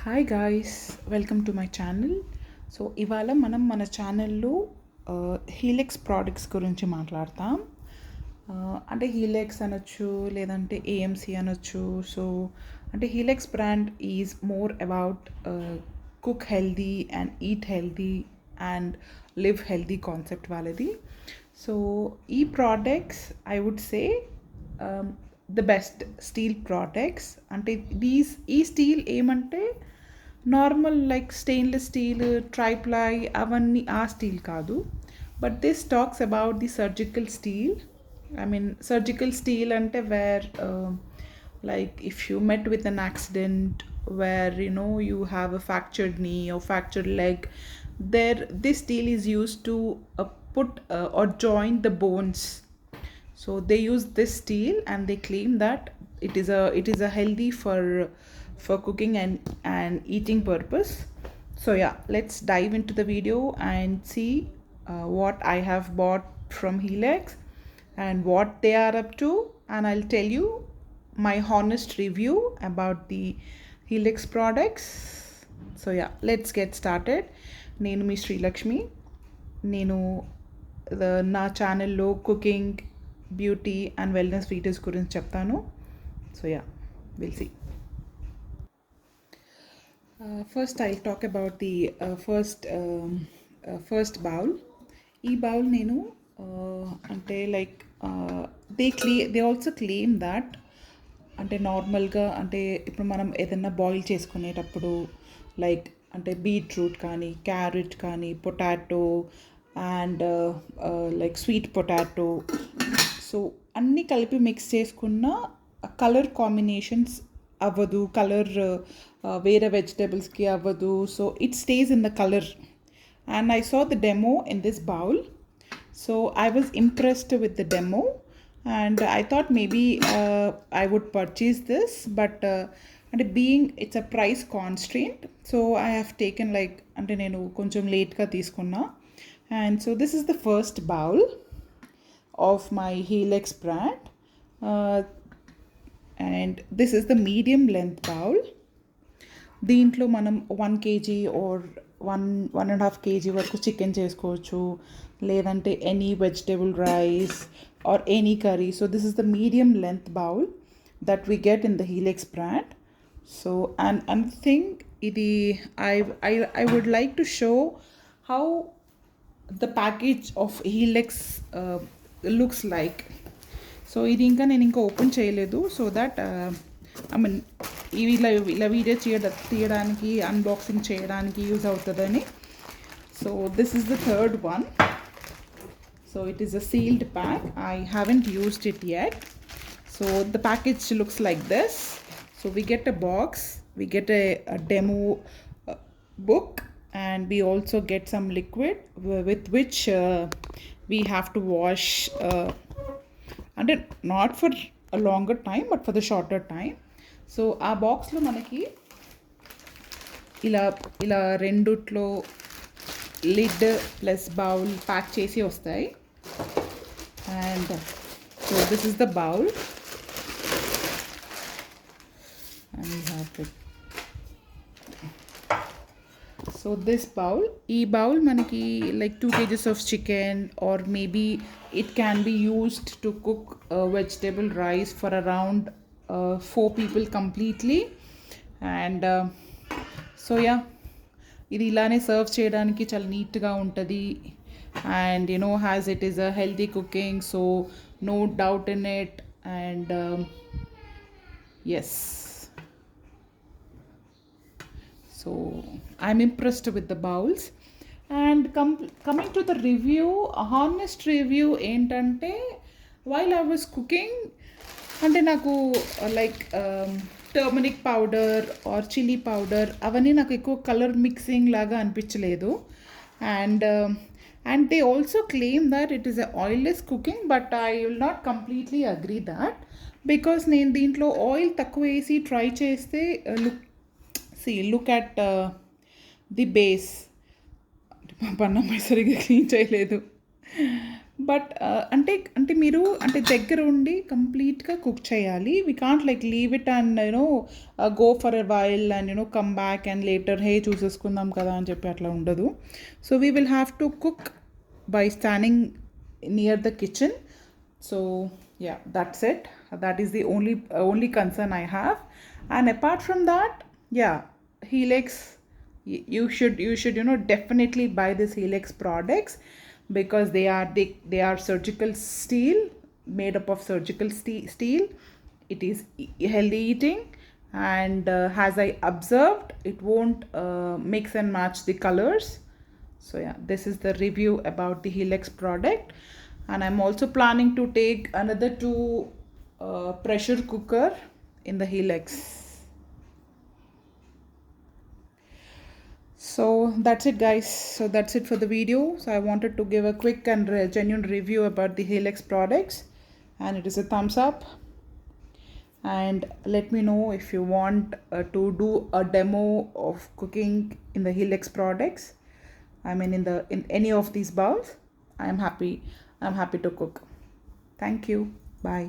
Hi guys, welcome to my channel. So ఇవాళ మనం మన ఛానల్లో హీలెక్స్ ప్రోడక్ట్స్ గురించి మాట్లాడతాం. అంటే హీలెక్స్ అనొచ్చు, లేదంటే ఏఎంసీ అనొచ్చు. సో అంటే Healex brand is more about cook healthy and eat healthy and live healthy concept వాళ్ళది. సో ఈ products I would say the best steel products. అంటే ఈ స్టీల్ ఏమంటే normal like stainless steel, triply అవన్నీ ఆ steel కాదు. But this talks about the surgical steel. I mean surgical steel అంటే where like if you met with an accident where you have a fractured knee or fractured leg, there this steel is used to put or join the bones. So they use this steel and they claim that it is a healthy for cooking and eating purpose. So yeah, let's dive into the video and see what I have bought from Helex and what they are up to, and I'll tell you my honest review about the Helex products. So yeah, let's get started. నేను మీ శ్రీలక్ష్మి. నేను నా ఛానల్లో cooking, beauty and wellness videos గురించి చెప్తాను. So yeah, will see. First I talk about the first bowl. ఈ bowl నేను అంటే like they also claim that అంటే నార్మల్గా అంటే ఇప్పుడు మనం ఏదన్నా బాయిల్ చేసుకునేటప్పుడు లైక్ అంటే బీట్రూట్ కానీ, క్యారెట్ కానీ, potato and like sweet potato, so అన్నీ కలిపి మిక్స్ చేసుకున్న కలర్ కాంబినేషన్స్ అవ్వదు, కలర్ వేరే వెజిటేబుల్స్కి అవ్వదు. So it stays in the colour. And I saw the demo in this bowl. So I was impressed with the demo and I thought maybe I would purchase this, but and being it's a price constraint, so I have taken like ante nenu koncham late ga తీసుకున్నా. And so this is the first bowl of my Helex brand, and this is the medium length bowl. దీంట్లో మనం 1 kg or 1.5 kg వరకు chicken చేసుకోవచ్చు, లేదంటే any vegetable rice or any curry. So this is the medium length bowl that we get in the Helex brand. So and I think I would like to show how the package of Helex looks like. So ఇది ఇంకా నేను ఇంకా open చేయలేదు, so that I mean ఇలా video తీయడానికి, unboxing చేయడానికి use అవుతుందని. So this is the third one. So it is a sealed pack. I haven't used it yet. So the package looks like this. So we get a box, we get a demo book, and we also get some liquid with which we have to wash, and not for a longer time but for the shorter time. So our box lo manaki ఇలా రెండుట్లో lid plus bowl pack చేసి వస్తాయి. And so this is the bowl, and we have it. So this bowl, bowl manaki like 2 kgs of chicken, or maybe it can be used to cook vegetable rice for around 4 people completely. And so yeah, ఇది ఇలానే serve చేయడానికి చాలా నీట్గా ఉంటుంది. And as it is a healthy cooking, so no doubt in it. And yes, so I'm impressed with the bowls. And coming to the review, a honest review ఏంటంటే, while I was cooking అంటే నాకు like turmeric powder are chilli powder అవన్నీ నాకు ఎక్కువ colour mixing లాగా అనిపించలేదు. And they also claim that it is a oilless cooking, but I will not completely agree that, because నేను దీంట్లో ఆయిల్ తక్కువ వేసి ట్రై చేస్తే look at the base. మా పన్నమ్మాయి సరిగ్గా క్లీన్ చేయలేదు. బట్ అంటే మీరు అంటే దగ్గర ఉండి కంప్లీట్గా కుక్ చేయాలి. We can't like leave it and go for a while and come back and later చూసేసుకుందాం కదా అని చెప్పి అట్లా ఉండదు. So we will have to cook by standing near the kitchen. So yeah, that's it. That is the only concern I have. And apart from that, yeah, Helix, you should definitely buy this Helix products, because they are surgical steel, made up of surgical steel. It is healthy eating, and as I observed, it won't mix and match the colors. So yeah, this is the review about the Helix product. And I'm also planning to take another 2 pressure cooker in the Helix. So that's it, guys. So that's it for the video. So I wanted to give a quick and genuine review about the Helix products, and it is a thumbs up. And let me know if you want to do a demo of cooking in the Helix products. I mean in any of these bowls. I'm happy to cook. Thank you. Bye.